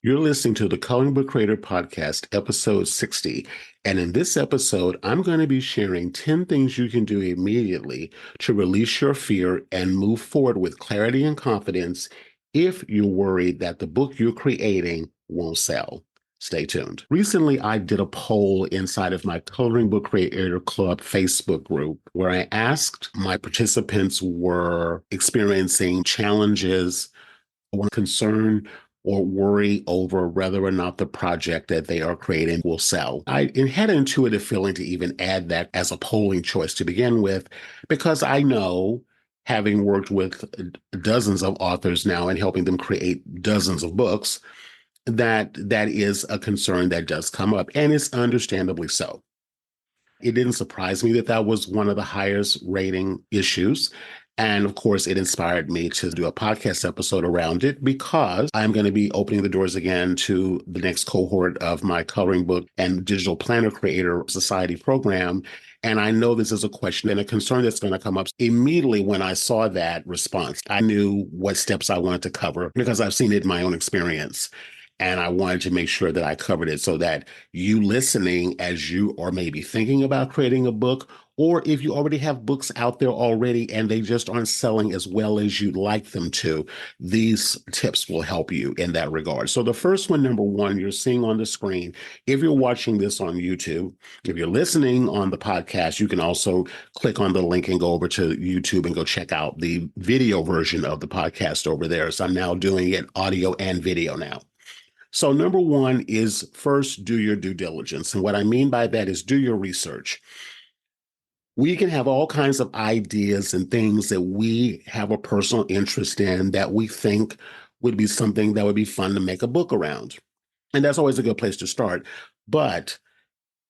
You're listening to the Coloring Book Creator Podcast, episode 60. And in this episode, I'm going to be sharing 10 things you can do immediately to release your fear and move forward with clarity and confidence if you're worried that the book you're creating won't sell. Stay tuned. Recently, I did a poll inside of my Coloring Book Creator Club Facebook group where I asked my participants were experiencing challenges or concern or worry over whether or not the project that they are creating will sell. I had an intuitive feeling to even add that as a polling choice to begin with, because I know, having worked with dozens of authors now and helping them create dozens of books, that is a concern that does come up, and it's understandably so. It didn't surprise me that that was one of the highest rating issues. And of course, it inspired me to do a podcast episode around it because I'm going to be opening the doors again to the next cohort of my coloring book and digital planner creator society program. And I know this is a question and a concern that's going to come up immediately when I saw that response. I knew what steps I wanted to cover because I've seen it in my own experience. And I wanted to make sure that I covered it so that you listening, as you are maybe thinking about creating a book, or if you already have books out there already and they just aren't selling as well as you'd like them to, these tips will help you in that regard. So the first one, number one, you're seeing on the screen. If you're watching this on YouTube, if you're listening on the podcast, you can also click on the link and go over to YouTube and go check out the video version of the podcast over there. So I'm now doing it audio and video now. So number one is first do your due diligence. And what I mean by that is do your research. We can have all kinds of ideas and things that we have a personal interest in that we think would be something that would be fun to make a book around. And that's always a good place to start. But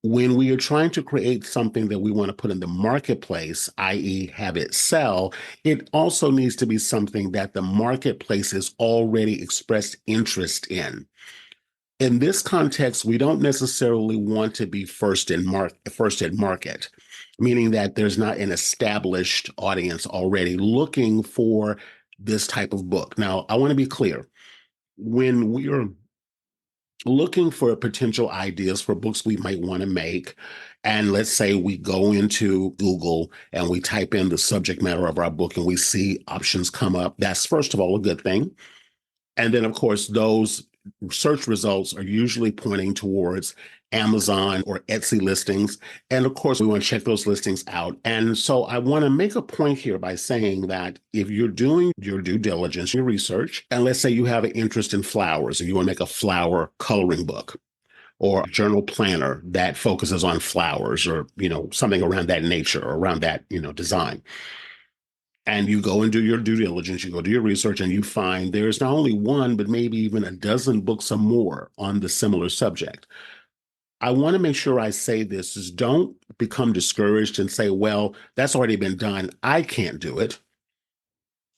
when we are trying to create something that we want to put in the marketplace, i.e., have it sell, it also needs to be something that the marketplace has already expressed interest in. In this context, we don't necessarily want to be first at market, meaning that there's not an established audience already looking for this type of book. Now, I want to be clear. When we are looking for potential ideas for books we might want to make, and let's say we go into Google and we type in the subject matter of our book and we see options come up, that's first of all a good thing. And then, of course, those search results are usually pointing towards Amazon or Etsy listings. And of course, we want to check those listings out. And so I want to make a point here by saying that if you're doing your due diligence, your research, and let's say you have an interest in flowers and you want to make a flower coloring book or a journal planner that focuses on flowers or, something around that nature or around that, design. And you go and do your due diligence, you go do your research, and you find there's not only one, but maybe even a dozen books or more on the similar subject. I want to make sure I say this is don't become discouraged and say, well, that's already been done. I can't do it.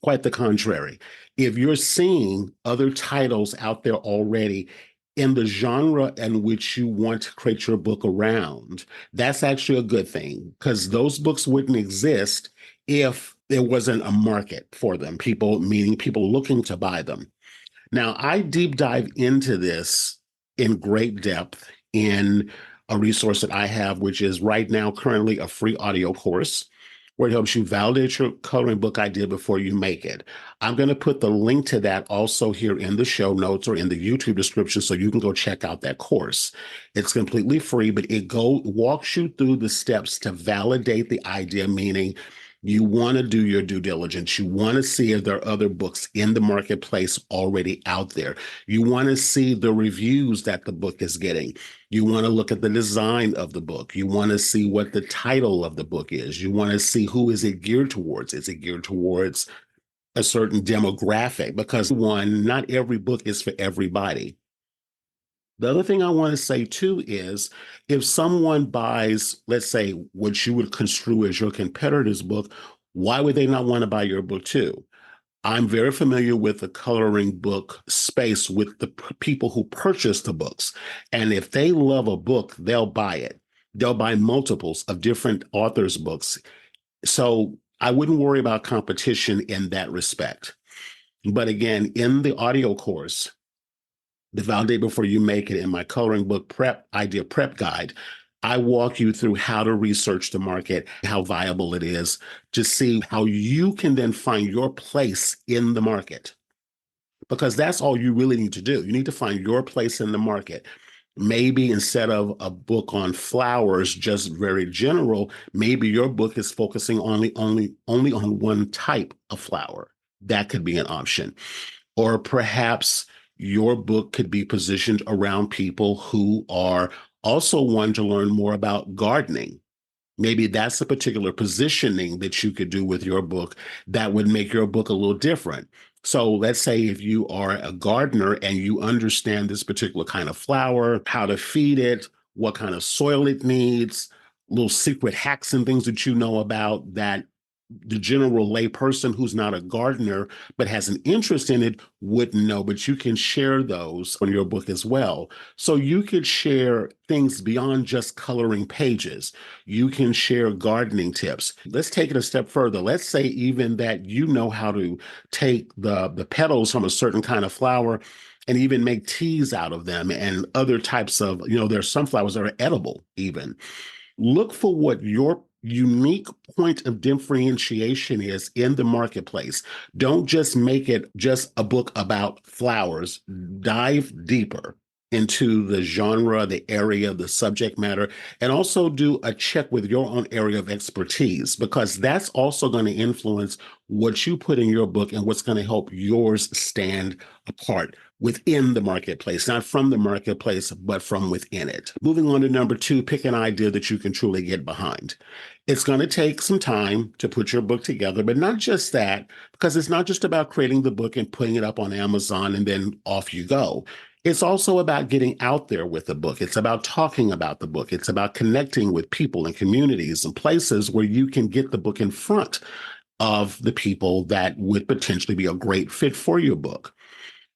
Quite the contrary. If you're seeing other titles out there already in the genre in which you want to create your book around, that's actually a good thing because those books wouldn't exist if there wasn't a market for them, meaning people looking to buy them. Now, I deep dive into this in great depth in a resource that I have, which is right now currently a free audio course where it helps you validate your coloring book idea before you make it. I'm going to put the link to that also here in the show notes or in the YouTube description so you can go check out that course. It's completely free, but it walks you through the steps to validate the idea, meaning you want to do your due diligence. You want to see if there are other books in the marketplace already out there. You want to see the reviews that the book is getting. You want to look at the design of the book. You want to see what the title of the book is. You want to see who is it geared towards. Is it geared towards a certain demographic? Because one, not every book is for everybody. The other thing I want to say too is if someone buys, let's say, what you would construe as your competitor's book, why would they not want to buy your book too? I'm very familiar with the coloring book space with the people who purchase the books. And if they love a book, they'll buy it. They'll buy multiples of different authors' books. So I wouldn't worry about competition in that respect. But again, in the audio course, the validate before you make it in my coloring book prep idea prep guide. I walk you through how to research the market, how viable it is, to see how you can then find your place in the market. Because that's all you really need to do. You need to find your place in the market. Maybe instead of a book on flowers, just very general, maybe your book is focusing only on one type of flower. That could be an option. Or perhaps your book could be positioned around people who are also wanting to learn more about gardening. Maybe that's a particular positioning that you could do with your book that would make your book a little different. So let's say if you are a gardener and you understand this particular kind of flower, how to feed it, what kind of soil it needs, little secret hacks and things that you know about that the general layperson who's not a gardener but has an interest in it wouldn't know, but you can share those on your book as well. So you could share things beyond just coloring pages. You can share gardening tips. Let's take it a step further. Let's say even that you know how to take the petals from a certain kind of flower and even make teas out of them and other types of, there's some flowers that are edible even. Look for what your unique point of differentiation is in the marketplace. Don't just make it just a book about flowers. Dive deeper into the genre, the area, the subject matter, and also do a check with your own area of expertise, because that's also going to influence what you put in your book and what's going to help yours stand apart within the marketplace, not from the marketplace, but from within it. Moving on to number 2, pick an idea that you can truly get behind. It's going to take some time to put your book together, but not just that, because it's not just about creating the book and putting it up on Amazon and then off you go. It's also about getting out there with the book. It's about talking about the book. It's about connecting with people and communities and places where you can get the book in front of the people that would potentially be a great fit for your book.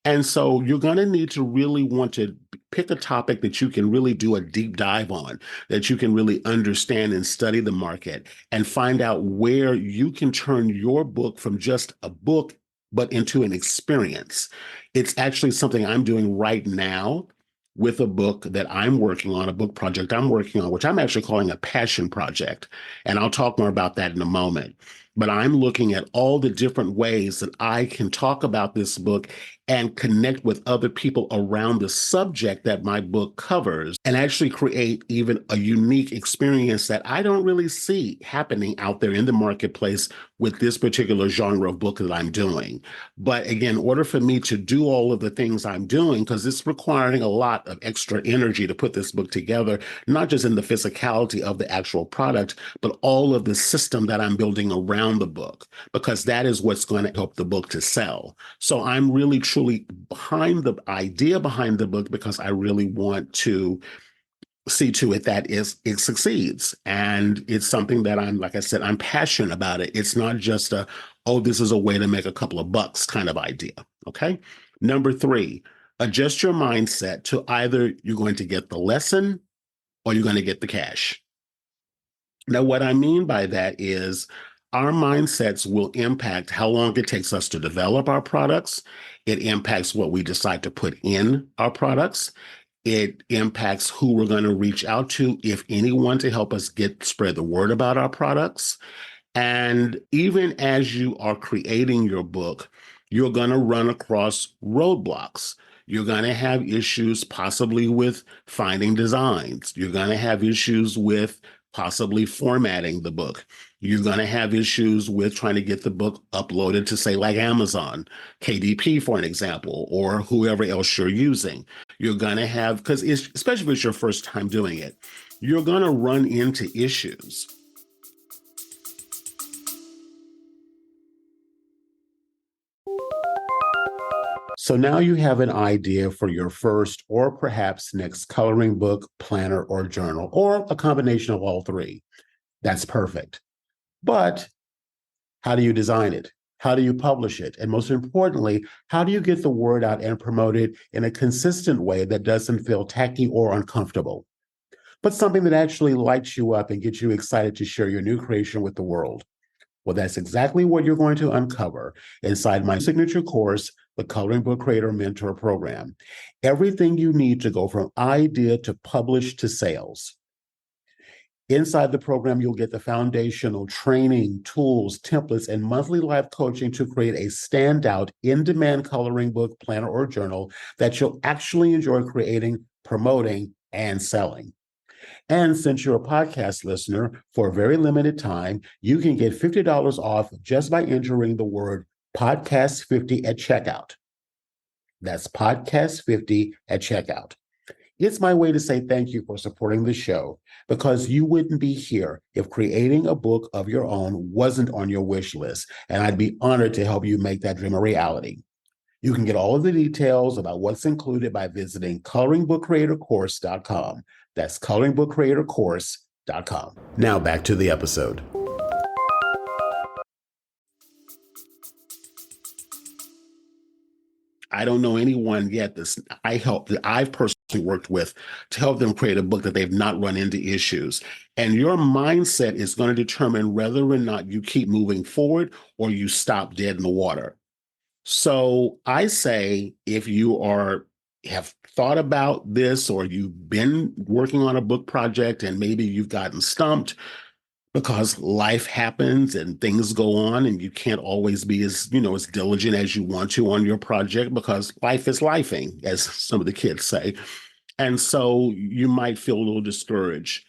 And so you're going to need to really want to pick a topic that you can really do a deep dive on, that you can really understand and study the market and find out where you can turn your book from just a book, but into an experience. It's actually something I'm doing right now with a book that I'm working on, a book project I'm working on, which I'm actually calling a passion project. And I'll talk more about that in a moment. But I'm looking at all the different ways that I can talk about this book and connect with other people around the subject that my book covers and actually create even a unique experience that I don't really see happening out there in the marketplace with this particular genre of book that I'm doing. But again, in order for me to do all of the things I'm doing, because it's requiring a lot of extra energy to put this book together, not just in the physicality of the actual product, but all of the system that I'm building around the book, because that is what's going to help the book to sell. So I'm really truly behind the idea behind the book because I really want to see to it that it succeeds. And it's something that like I said, I'm passionate about it. It's not just this is a way to make a couple of bucks kind of idea. Okay. Number 3, adjust your mindset to either you're going to get the lesson or you're going to get the cash. Now, what I mean by that is our mindsets will impact how long it takes us to develop our products. It impacts what we decide to put in our products. It impacts who we're going to reach out to, if anyone, to help us spread the word about our products. And even as you are creating your book, you're going to run across roadblocks. You're going to have issues possibly with finding designs. You're going to have issues with possibly formatting the book. You're going to have issues with trying to get the book uploaded to, say, like Amazon, KDP, for an example, or whoever else you're using. You're going to have, because especially if it's your first time doing it, you're going to run into issues. So now you have an idea for your first or perhaps next coloring book, planner, or journal, or a combination of all 3. That's perfect. But how do you design it? How do you publish it? And most importantly, how do you get the word out and promote it in a consistent way that doesn't feel tacky or uncomfortable, but something that actually lights you up and gets you excited to share your new creation with the world? Well, that's exactly what you're going to uncover inside my signature course, the Coloring Book Creator Mentor Program. Everything you need to go from idea to publish to sales. Inside the program, you'll get the foundational training, tools, templates, and monthly live coaching to create a standout in-demand coloring book, planner, or journal that you'll actually enjoy creating, promoting, and selling. And since you're a podcast listener, for a very limited time, you can get $50 off just by entering the word podcast 50 at checkout. That's podcast 50 at checkout. It's my way to say thank you for supporting the show, because you wouldn't be here if creating a book of your own wasn't on your wish list, and I'd be honored to help you make that dream a reality. You can get all of the details about what's included by visiting coloringbookcreatorcourse.com. That's coloringbookcreatorcourse.com. Now back to the episode. I don't know anyone yet that I've personally worked with to help them create a book that they've not run into issues. And your mindset is going to determine whether or not you keep moving forward or you stop dead in the water. So I say, if you have thought about this, or you've been working on a book project and maybe you've gotten stumped because life happens and things go on and you can't always be as diligent as you want to on your project because life is lifing, as some of the kids say. And so you might feel a little discouraged.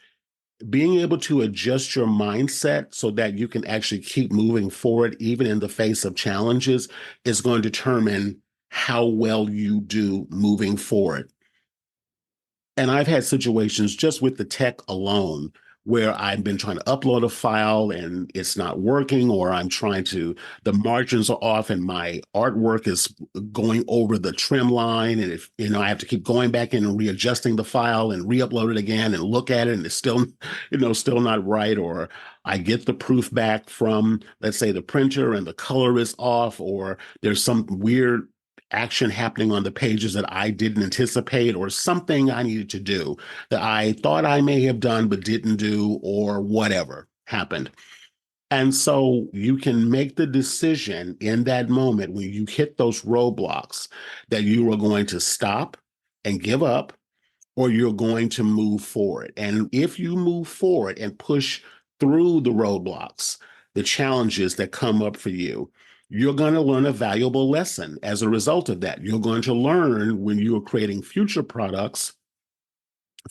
Being able to adjust your mindset so that you can actually keep moving forward, even in the face of challenges, is going to determine how well you do moving forward. And I've had situations just with the tech alone where I've been trying to upload a file and it's not working, or the margins are off and my artwork is going over the trim line. And if, I have to keep going back in and readjusting the file and re-upload it again and look at it and it's still, still not right. Or I get the proof back from, let's say, the printer and the color is off, or there's some weird action happening on the pages that I didn't anticipate, or something I needed to do that I thought I may have done but didn't do, or whatever happened. And so you can make the decision in that moment when you hit those roadblocks that you are going to stop and give up, or you're going to move forward. And if you move forward and push through the roadblocks, the challenges that come up for you, you're going to learn a valuable lesson as a result of that. You're going to learn, when you are creating future products,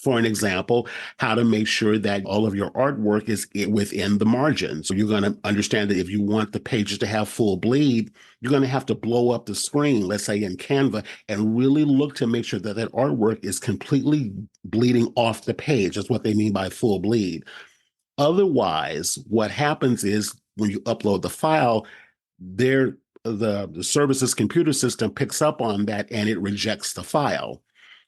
for an example, how to make sure that all of your artwork is within the margins. So you're going to understand that if you want the pages to have full bleed, you're going to have to blow up the screen, let's say in Canva, and really look to make sure that that artwork is completely bleeding off the page. That's what they mean by full bleed. Otherwise, what happens is when you upload the file, the service's computer system picks up on that and it rejects the file.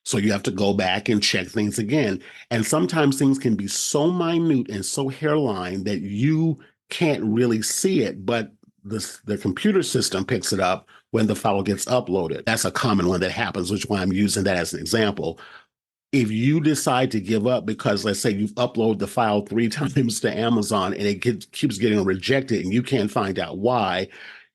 So you have to go back and check things again. And sometimes things can be so minute and so hairline that you can't really see it, but the computer system picks it up when the file gets uploaded. That's a common one that happens, which is why I'm using that as an example. If you decide to give up because, let's say, you've uploaded the file 3 times to Amazon and it keeps getting rejected and you can't find out why,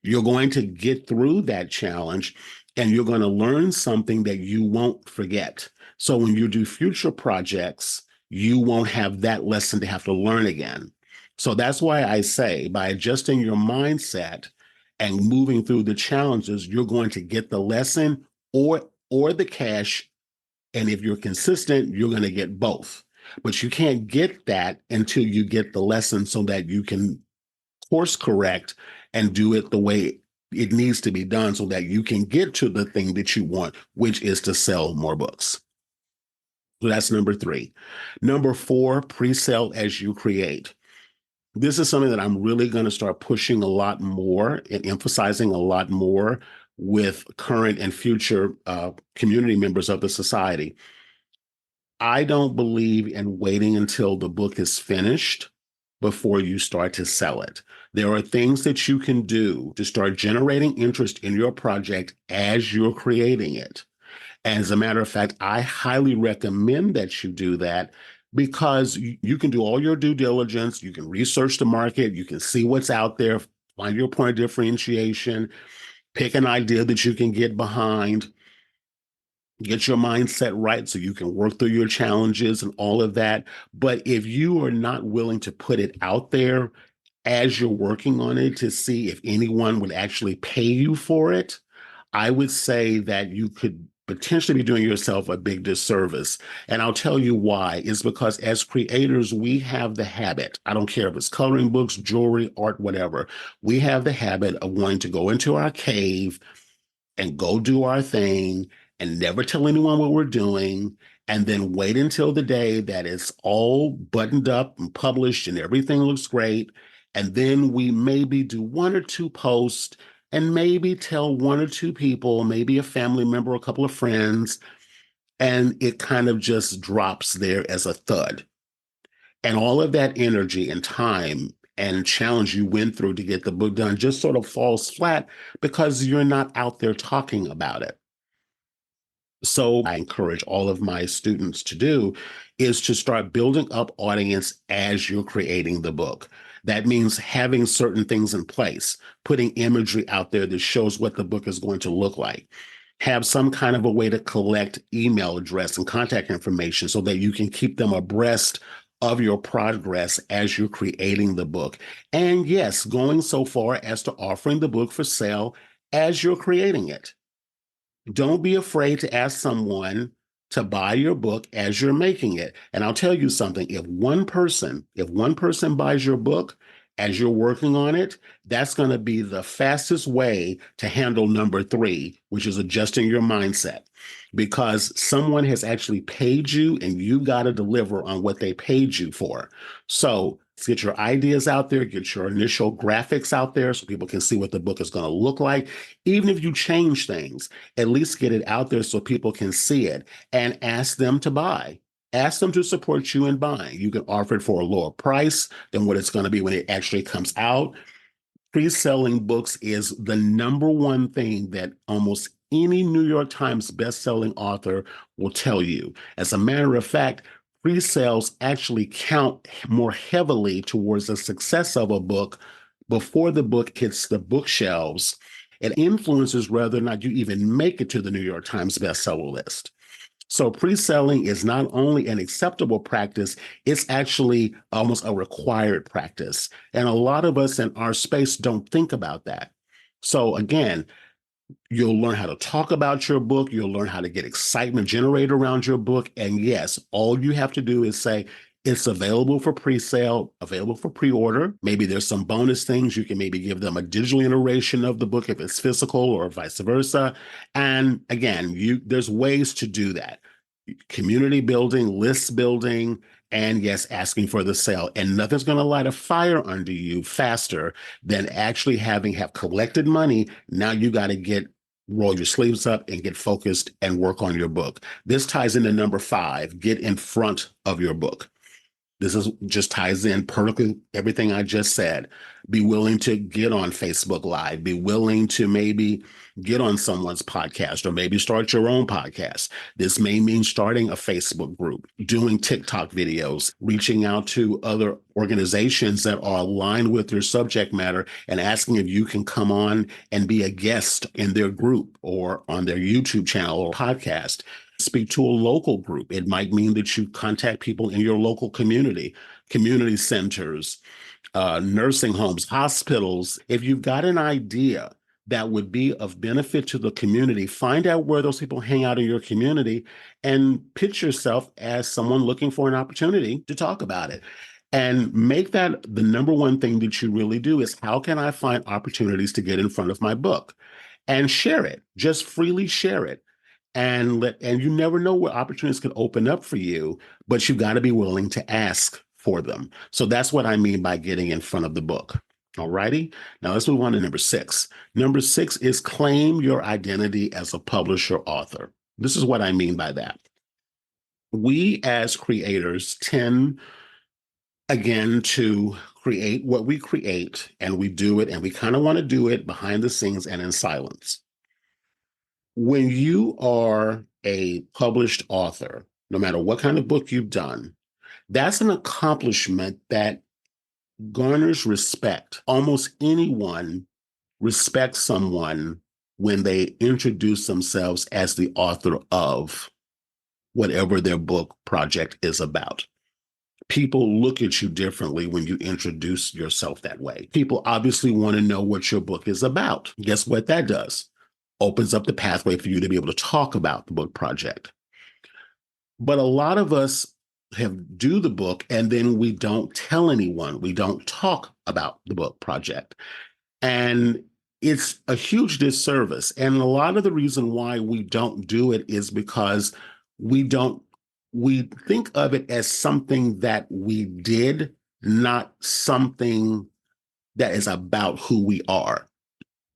you're going to get through that challenge and you're going to learn something that you won't forget. So when you do future projects, you won't have that lesson to have to learn again. So that's why I say, by adjusting your mindset and moving through the challenges, you're going to get the lesson or the cash. And if you're consistent, you're going to get both. But you can't get that until you get the lesson so that you can course correct and do it the way it needs to be done so that you can get to the thing that you want, which is to sell more books. So that's number 3. Number 4, pre-sale as you create. This is something that I'm really going to start pushing a lot more and emphasizing a lot more with current and future community members of the society. I don't believe in waiting until the book is finished before you start to sell it. There are things that you can do to start generating interest in your project as you're creating it. As a matter of fact, I highly recommend that you do that, because you can do all your due diligence, you can research the market, you can see what's out there, find your point of differentiation, Pick an idea that you can get behind, get your mindset right so you can work through your challenges and all of that. But if you are not willing to put it out there as you're working on it to see if anyone would actually pay you for it, I would say that you could potentially be doing yourself a big disservice. And I'll tell you why. It's because as creators, we have the habit, I don't care if it's coloring books, jewelry, art, whatever, we have the habit of wanting to go into our cave and go do our thing and never tell anyone what we're doing, and then wait until the day that it's all buttoned up and published and everything looks great. And then we maybe do one or two posts and maybe tell one or two people, maybe a family member, a couple of friends, and it kind of just drops there as a thud. And all of that energy and time and challenge you went through to get the book done just sort of falls flat because you're not out there talking about it. So I encourage all of my students to do is to start building up audience as you're creating the book. That means having certain things in place, putting imagery out there that shows what the book is going to look like. Have some kind of a way to collect email address and contact information so that you can keep them abreast of your progress as you're creating the book. And yes, going so far as to offering the book for sale as you're creating it. Don't be afraid to ask someone to buy your book as you're making it. And I'll tell you something, if one person buys your book as you're working on it, that's going to be the fastest way to handle number three, which is adjusting your mindset. Because someone has actually paid you and you got to deliver on what they paid you for. So get your ideas out there, get your initial graphics out there so people can see what the book is going to look like. Even if you change things, at least get it out there so people can see it and ask them to buy. Ask them to support you in buying. You can offer it for a lower price than what it's going to be when it actually comes out. Pre-selling books is the number one thing that almost any New York Times best-selling author will tell you. As a matter of fact, pre-sales actually count more heavily towards the success of a book before the book hits the bookshelves. It influences whether or not you even make it to the New York Times bestseller list. So pre-selling is not only an acceptable practice, it's actually almost a required practice. And a lot of us in our space don't think about that. So again, you'll learn how to talk about your book. You'll learn how to get excitement generated around your book. And yes, all you have to do is say, it's available for pre-sale, available for pre-order. Maybe there's some bonus things. You can maybe give them a digital iteration of the book if it's physical or vice versa. And again, there's ways to do that. Community building, list building, and yes, asking for the sale. And nothing's going to light a fire under you faster than actually have collected money. Now you got to roll your sleeves up and get focused and work on your book. This ties into number 5, get in front of your book. This is just ties in perfectly everything I just said. Be willing to get on Facebook Live. Be willing to maybe get on someone's podcast or maybe start your own podcast. This may mean starting a Facebook group, doing TikTok videos, reaching out to other organizations that are aligned with your subject matter and asking if you can come on and be a guest in their group or on their YouTube channel or podcast. Speak to a local group. It might mean that you contact people in your local community centers, nursing homes, hospitals. If you've got an idea that would be of benefit to the community, find out where those people hang out in your community and pitch yourself as someone looking for an opportunity to talk about it. And make that the number one thing that you really do is how can I find opportunities to get in front of my book and share it, just freely share it and you never know what opportunities can open up for you, but you've got to be willing to ask for them. So that's what I mean by getting in front of the book. All righty. Now let's move on to number 6. Number 6 is claim your identity as a publisher author. This is what I mean by that. We as creators tend again to create what we create, and we do it and we kind of want to do it behind the scenes and in silence. When you are a published author, no matter what kind of book you've done, that's an accomplishment that garners respect. Almost anyone respects someone when they introduce themselves as the author of whatever their book project is about. People look at you differently when you introduce yourself that way. People obviously want to know what your book is about. Guess what that does? Opens up the pathway for you to be able to talk about the book project. But a lot of us have do the book and then we don't tell anyone. We don't talk about the book project. And it's a huge disservice. And a lot of the reason why we don't do it is because we don't, we think of it as something that we did, not something that is about who we are.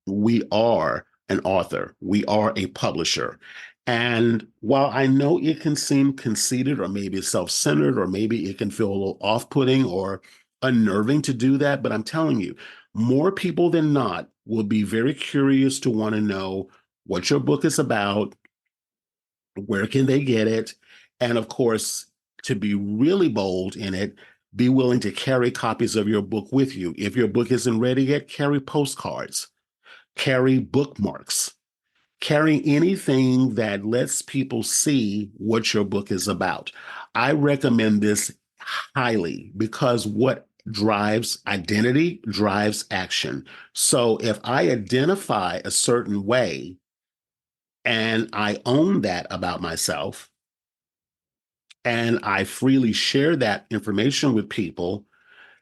We are an author, we are a publisher. And while I know it can seem conceited or maybe self centered, or maybe it can feel a little off putting or unnerving to do that, but I'm telling you, more people than not will be very curious to want to know what your book is about, where can they get it, and of course, to be really bold in it, be willing to carry copies of your book with you. If your book isn't ready yet, carry postcards, carry bookmarks, carry anything that lets people see what your book is about. I recommend this highly because what drives identity drives action. So if I identify a certain way and I own that about myself and I freely share that information with people,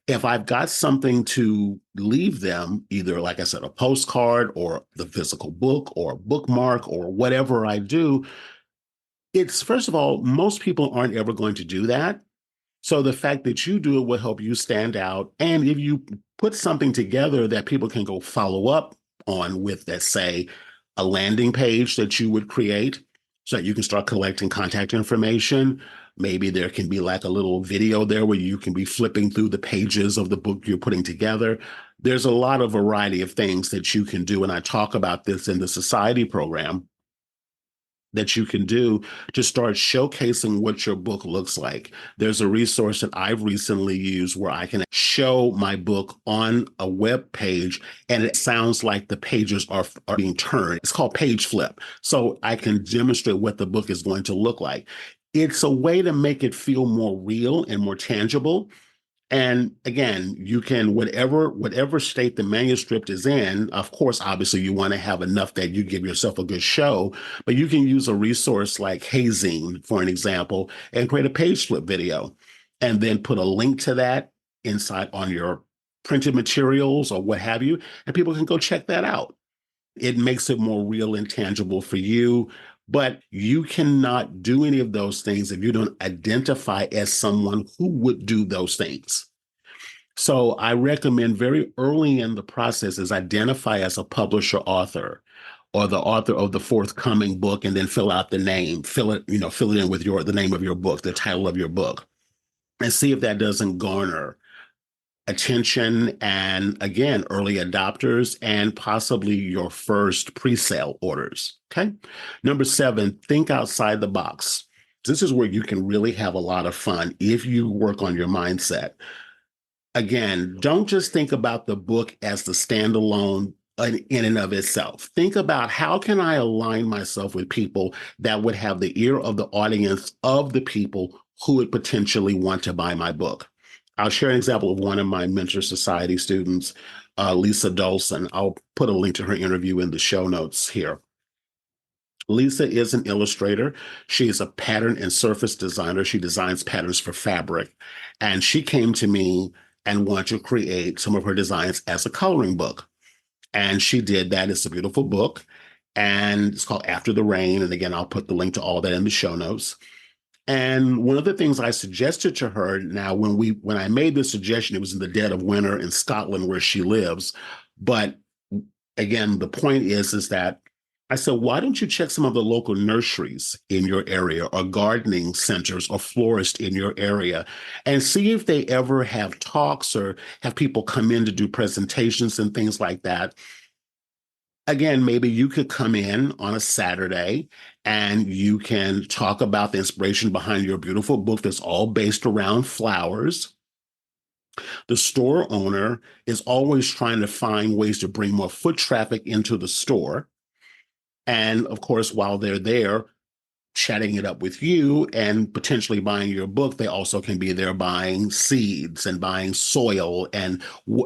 if I've got something to leave them, either, like I said, a postcard or the physical book or a bookmark or whatever I do, it's first of all, most people aren't ever going to do that. So the fact that you do it will help you stand out. And if you put something together that people can go follow up on with, let's say, a landing page that you would create so that you can start collecting contact information. Maybe there can be like a little video there where you can be flipping through the pages of the book you're putting together. There's a lot of variety of things that you can do. And I talk about this in the society program that you can do to start showcasing what your book looks like. There's a resource that I've recently used where I can show my book on a web page and it sounds like the pages are being turned. It's called page flip. So I can demonstrate what the book is going to look like. It's a way to make it feel more real and more tangible. And again, you can whatever state the manuscript is in, of course, obviously you want to have enough that you give yourself a good show, but you can use a resource like Hazing, for an example, and create a page flip video and then put a link to that inside on your printed materials or what have you, and people can go check that out. It makes it more real and tangible for you. But you cannot do any of those things if you don't identify as someone who would do those things. So I recommend very early in the process is identify as a publisher author or the author of the forthcoming book, and then fill out the name, fill it in with the name of your book, the title of your book, and see if that doesn't garner attention and, again, early adopters and possibly your first pre-sale orders. Okay. Number 7, think outside the box. This is where you can really have a lot of fun if you work on your mindset. Again, don't just think about the book as the standalone in and of itself. Think about how can I align myself with people that would have the ear of the audience of the people who would potentially want to buy my book. I'll share an example of one of my Mentor Society students, Lisa Dolson. I'll put a link to her interview in the show notes here. Lisa is an illustrator. She is a pattern and surface designer. She designs patterns for fabric. And she came to me and wanted to create some of her designs as a coloring book. And she did that. It's a beautiful book. And it's called After the Rain. And again, I'll put the link to all that in the show notes. And one of the things I suggested to her, now when I made this suggestion, it was in the dead of winter in Scotland where she lives. But again, the point is that I said, why don't you check some of the local nurseries in your area or gardening centers or florists in your area and see if they ever have talks or have people come in to do presentations and things like that. Again, maybe you could come in on a Saturday and you can talk about the inspiration behind your beautiful book that's all based around flowers. The store owner is always trying to find ways to bring more foot traffic into the store. And of course, while they're there, chatting it up with you and potentially buying your book, they also can be there buying seeds and buying soil and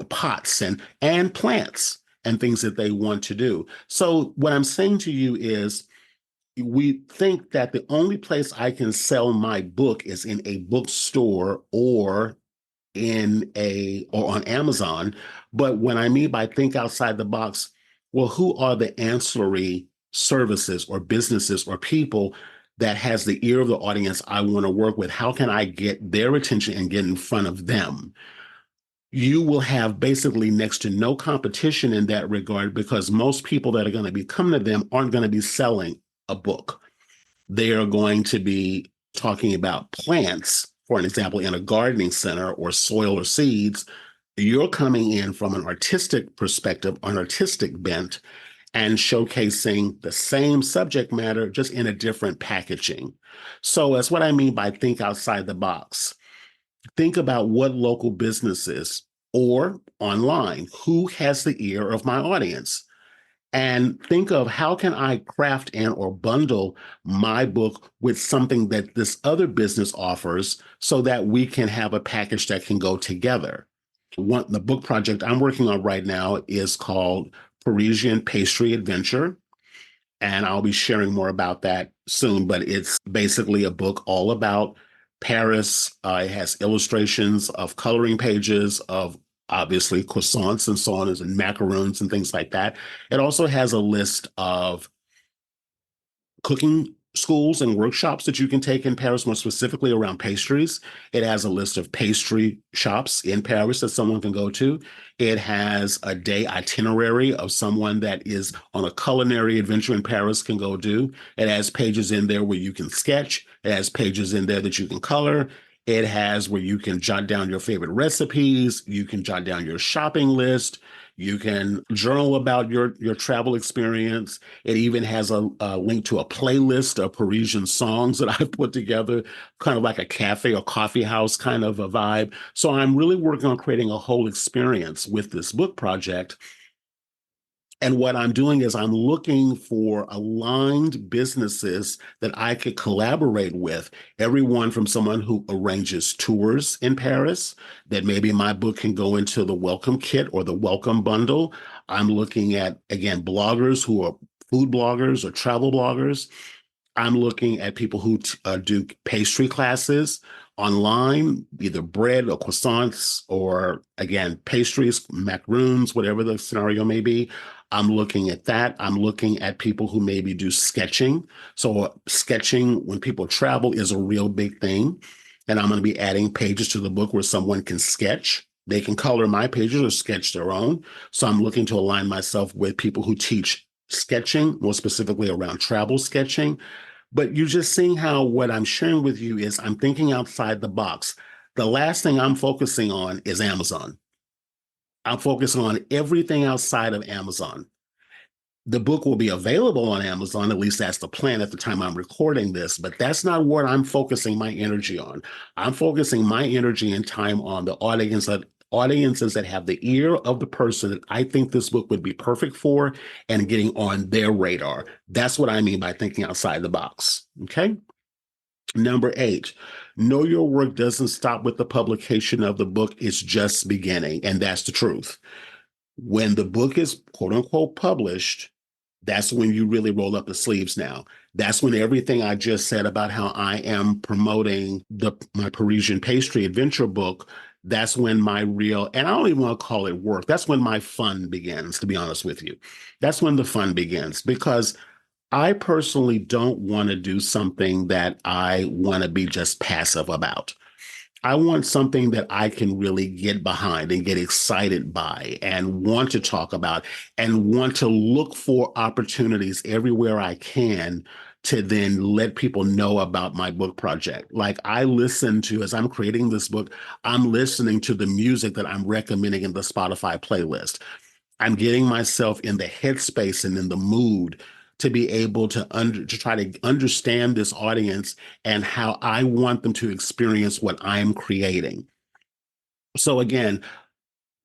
pots and plants and things that they want to do. So what I'm saying to you is we think that the only place I can sell my book is in a bookstore or on Amazon. But when I mean by think outside the box, well, who are the ancillary services or businesses or people that has the ear of the audience I want to work with? How can I get their attention and get in front of them? You will have basically next to no competition in that regard because most people that are going to be coming to them aren't going to be selling a book. They are going to be talking about plants, for an example, in a gardening center or soil or seeds. You're coming in from an artistic perspective, an artistic bent, and showcasing the same subject matter, just in a different packaging. So that's what I mean by think outside the box. Think about what local businesses or online, who has the ear of my audience? And think of how can I craft and or bundle my book with something that this other business offers so that we can have a package that can go together. The book project I'm working on right now is called Parisian Pastry Adventure. And I'll be sharing more about that soon, but it's basically a book all about Paris. It has illustrations of coloring pages of obviously croissants and so on and macaroons and things like that. It also has a list of cooking schools and workshops that you can take in Paris, more specifically around pastries. It has a list of pastry shops in Paris that someone can go to. It has a day itinerary of someone that is on a culinary adventure in Paris can go do. It has pages in there where you can sketch. It has pages in there that you can color. It has where you can jot down your favorite recipes. You can jot down your shopping list. You can journal about your travel experience. It even has a link to a playlist of Parisian songs that I've put together, kind of like a cafe or coffee house kind of a vibe. So I'm really working on creating a whole experience with this book project. And what I'm doing is I'm looking for aligned businesses that I could collaborate with. Everyone from someone who arranges tours in Paris, that maybe my book can go into the welcome kit or the welcome bundle. I'm looking at, again, bloggers who are food bloggers or travel bloggers. I'm looking at people who do pastry classes online, either bread or croissants, or again, pastries, macaroons, whatever the scenario may be. I'm looking at that. I'm looking at people who maybe do sketching. So, sketching when people travel is a real big thing. And I'm going to be adding pages to the book where someone can sketch. They can color my pages or sketch their own. So, I'm looking to align myself with people who teach sketching, more specifically around travel sketching. But you're just seeing how what I'm sharing with you is I'm thinking outside the box. The last thing I'm focusing on is Amazon. I'm focusing on everything outside of Amazon. The book will be available on Amazon, at least that's the plan at the time I'm recording this, but that's not what I'm focusing my energy on. I'm focusing my energy and time on the audiences that have the ear of the person that I think this book would be perfect for and getting on their radar. That's what I mean by thinking outside the box. Okay. Number 8, know your work doesn't stop with the publication of the book. It's just beginning. And that's the truth. When the book is quote unquote published, that's when you really roll up the sleeves now. That's when everything I just said about how I am promoting my Parisian pastry adventure book, that's when my real, and I don't even want to call it work, that's when my fun begins, to be honest with you. That's when the fun begins because I personally don't want to do something that I want to be just passive about. I want something that I can really get behind and get excited by and want to talk about and want to look for opportunities everywhere I can to then let people know about my book project. Like I listen to, as I'm creating this book, I'm listening to the music that I'm recommending in the Spotify playlist. I'm getting myself in the headspace and in the mood to be able to try to understand this audience and how I want them to experience what I'm creating. So again,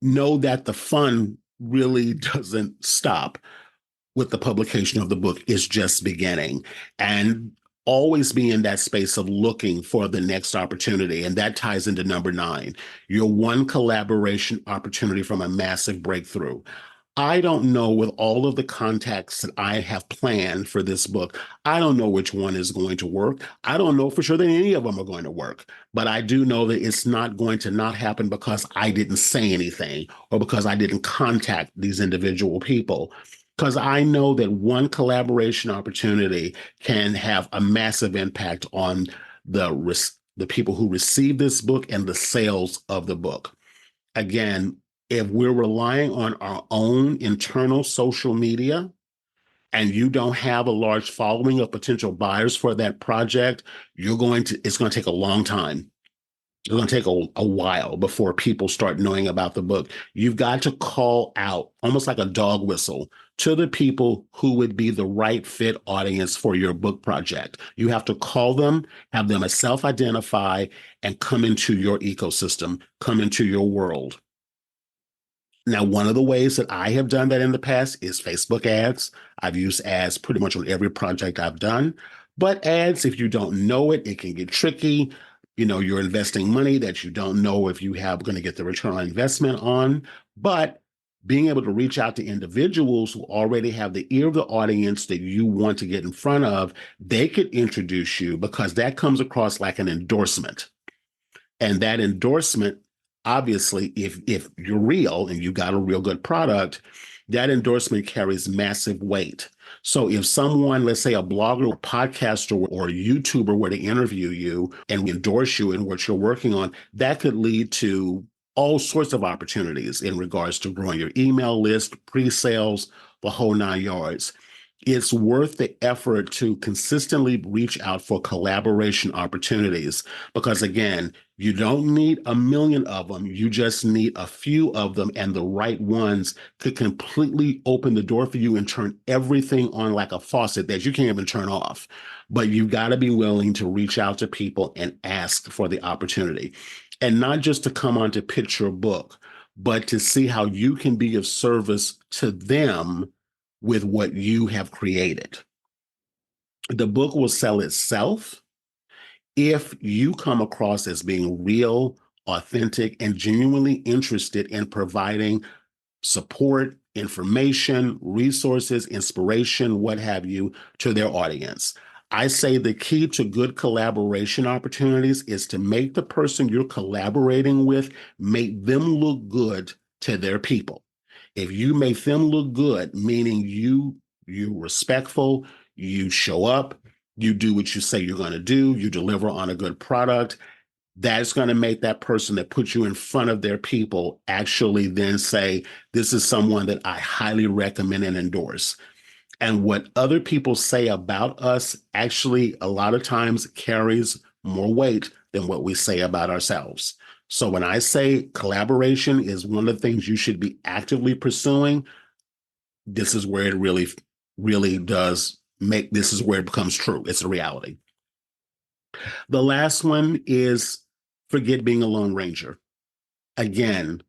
know that the fun really doesn't stop. with the publication of the book is just beginning. And always be in that space of looking for the next opportunity. And that ties into number 9, your one collaboration opportunity from a massive breakthrough. I don't know, with all of the contacts that I have planned for this book, I don't know which one is going to work. I don't know for sure that any of them are going to work, but I do know that it's not going to not happen because I didn't say anything or because I didn't contact these individual people. Because I know that one collaboration opportunity can have a massive impact on the people who receive this book and the sales of the book. Again, if we're relying on our own internal social media and you don't have a large following of potential buyers for that project, it's going to take a long time. It's going to take a while before people start knowing about the book. You've got to call out almost like a dog whistle to the people who would be the right fit audience for your book project. You have to call them, have them self-identify, and come into your ecosystem, come into your world. Now, one of the ways that I have done that in the past is Facebook ads. I've used ads pretty much on every project I've done. But ads, if you don't know it, it can get tricky. You know, you're investing money that you don't know if you have going to get the return on investment on. But being able to reach out to individuals who already have the ear of the audience that you want to get in front of, they could introduce you because that comes across like an endorsement. And that endorsement, obviously, if you're real and you got a real good product, that endorsement carries massive weight. So if someone, let's say a blogger or podcaster or a YouTuber were to interview you and endorse you in what you're working on, that could lead to all sorts of opportunities in regards to growing your email list, pre-sales, the whole 9 yards. It's worth the effort to consistently reach out for collaboration opportunities because, again, you don't need a million of them. You just need a few of them, and the right ones could completely open the door for you and turn everything on like a faucet that you can't even turn off. But you've got to be willing to reach out to people and ask for the opportunity. And not just to come on to pitch your book, but to see how you can be of service to them with what you have created. The book will sell itself if you come across as being real, authentic, and genuinely interested in providing support, information, resources, inspiration, what have you, to their audience. I say the key to good collaboration opportunities is to make the person you're collaborating with, make them look good to their people. If you make them look good, meaning you're respectful, you show up, you do what you say you're going to do, you deliver on a good product, that's going to make that person that puts you in front of their people actually then say, this is someone that I highly recommend and endorse. And what other people say about us actually a lot of times carries more weight than what we say about ourselves. So when I say collaboration is one of the things you should be actively pursuing, this is where it really does make, this is where it becomes true. It's a reality. The last one is forget being a Lone Ranger. Again,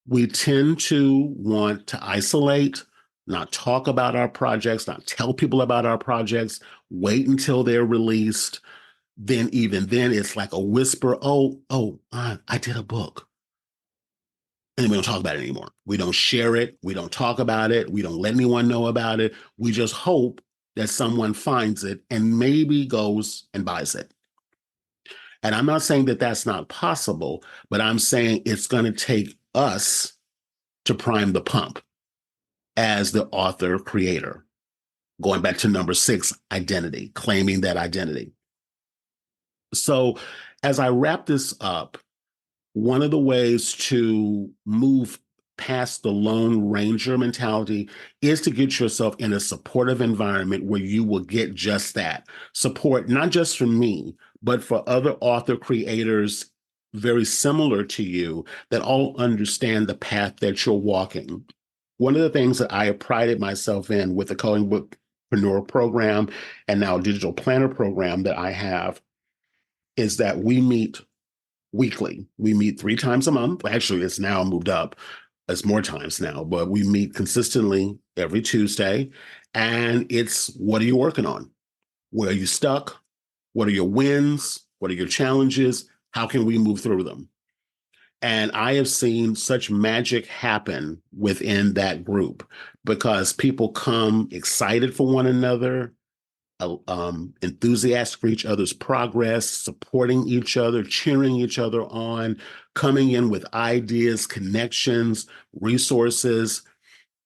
we tend to want to isolate, not talk about our projects, not tell people about our projects, wait until they're released. Then even then, it's like a whisper, I did a book. And we don't talk about it anymore. We don't share it. We don't talk about it. We don't let anyone know about it. We just hope that someone finds it and maybe goes and buys it. And I'm not saying that that's not possible, but I'm saying it's going to take us to prime the pump as the author creator. Going back to number 6, identity, claiming that identity. So as I wrap this up, one of the ways to move past the Lone Ranger mentality is to get yourself in a supportive environment where you will get just that support, not just from me, but for other author creators very similar to you that all understand the path that you're walking. One of the things that I have prided myself in with the Coloring Bookpreneur program and now digital planner program that I have is that we meet weekly. We meet 3 times a month. Actually, it's now moved up. It's more times now, but we meet consistently every Tuesday. And it's, what are you working on? Where are you stuck? What are your wins? What are your challenges? How can we move through them? And I have seen such magic happen within that group because people come excited for one another, enthusiastic for each other's progress, supporting each other, cheering each other on, coming in with ideas, connections, resources.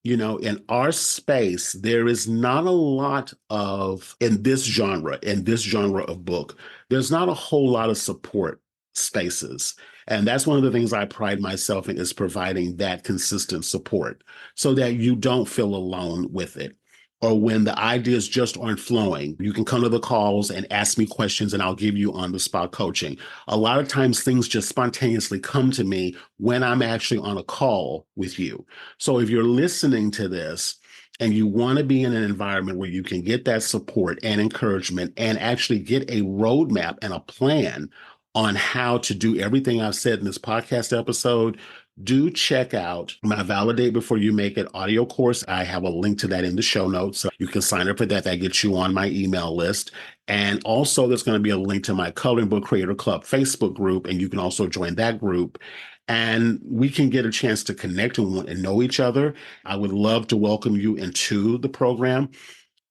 In our space, there is not a lot of, in this genre of book, there's not a whole lot of support spaces. And that's one of the things I pride myself in, is providing that consistent support so that you don't feel alone with it. Or when the ideas just aren't flowing, you can come to the calls and ask me questions, and I'll give you on the spot coaching. A lot of times things just spontaneously come to me when I'm actually on a call with you. So if you're listening to this and you want to be in an environment where you can get that support and encouragement and actually get a roadmap and a plan on how to do everything I've said in this podcast episode, do check out my Validate Before You Make It audio course. I have a link to that in the show notes. So you can sign up for that. That gets you on my email list. And also, there's going to be a link to my Coloring Book Creator Club Facebook group, and you can also join that group. And we can get a chance to connect and know each other. I would love to welcome you into the program.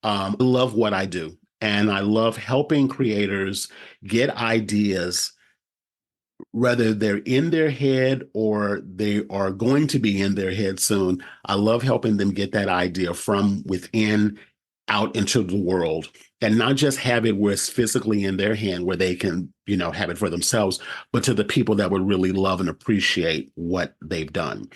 I love what I do, and I love helping creators get ideas, whether they're in their head or they are going to be in their head soon. I love helping them get that idea from within out into the world, and not just have it where it's physically in their hand where they can, have it for themselves, but to the people that would really love and appreciate what they've done.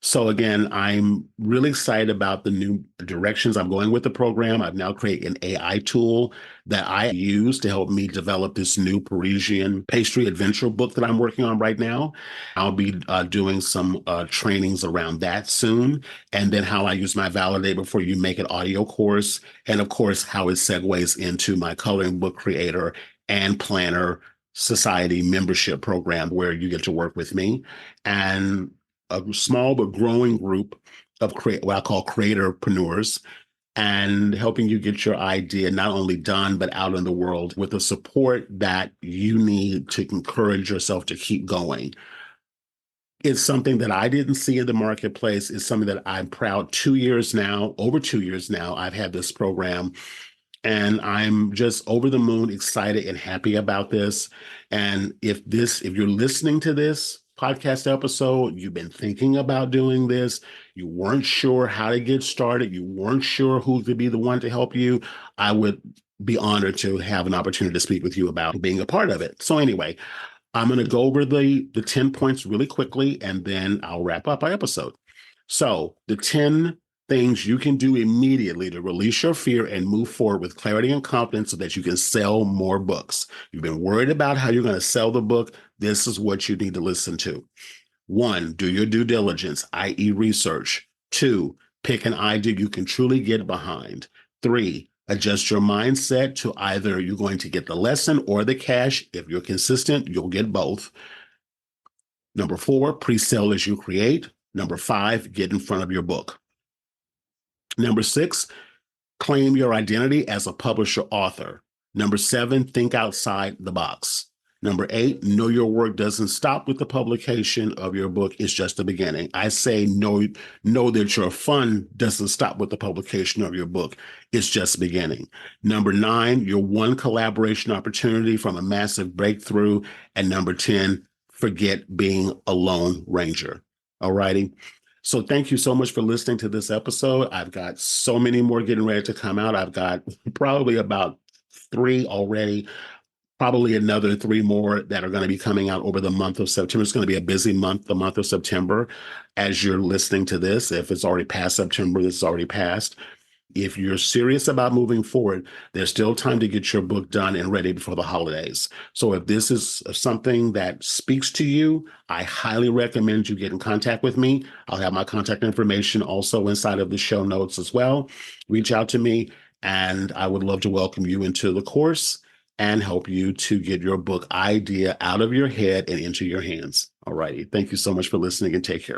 So again, I'm really excited about the new directions I'm going with the program. I've now created an AI tool that I use to help me develop this new Parisian pastry adventure book that I'm working on right now. I'll be doing some trainings around that soon. And then how I use my Validate Before You Make It audio course. And of course, how it segues into my Coloring Book Creator and Planner Society membership program, where you get to work with me. And a small but growing group of what I call creatorpreneurs, and helping you get your idea not only done, but out in the world with the support that you need to encourage yourself to keep going. It's something that I didn't see in the marketplace. It's something that I'm proud, 2 years now, over 2 years now, I've had this program. And I'm just over the moon excited and happy about this. And if you're listening to this podcast episode, you've been thinking about doing this, you weren't sure how to get started, you weren't sure who could be the one to help you, I would be honored to have an opportunity to speak with you about being a part of it. So anyway, I'm going to go over the 10 points really quickly, and then I'll wrap up our episode. So the 10 things you can do immediately to release your fear and move forward with clarity and confidence so that you can sell more books. You've been worried about how you're going to sell the book. This is what you need to listen to. 1, do your due diligence, i.e. research. 2, pick an idea you can truly get behind. 3, adjust your mindset to either you're going to get the lesson or the cash. If you're consistent, you'll get both. Number 4, pre-sell as you create. Number 5, get in front of your book. Number 6, claim your identity as a publisher author. Number 7, think outside the box. Number 8, know your work doesn't stop with the publication of your book. It's just the beginning. I say know that your fun doesn't stop with the publication of your book. It's just beginning. Number 9, your one collaboration opportunity from a massive breakthrough. And number 10, forget being a lone ranger. All righty. So thank you so much for listening to this episode. I've got so many more getting ready to come out. I've got probably about 3 already, probably another 3 more that are going to be coming out over the month of September. It's going to be a busy month, the month of September, as you're listening to this. If it's already past September, this is already passed. If you're serious about moving forward, there's still time to get your book done and ready before the holidays. So if this is something that speaks to you, I highly recommend you get in contact with me. I'll have my contact information also inside of the show notes as well. Reach out to me, and I would love to welcome you into the course and help you to get your book idea out of your head and into your hands. All righty. Thank you so much for listening, and take care.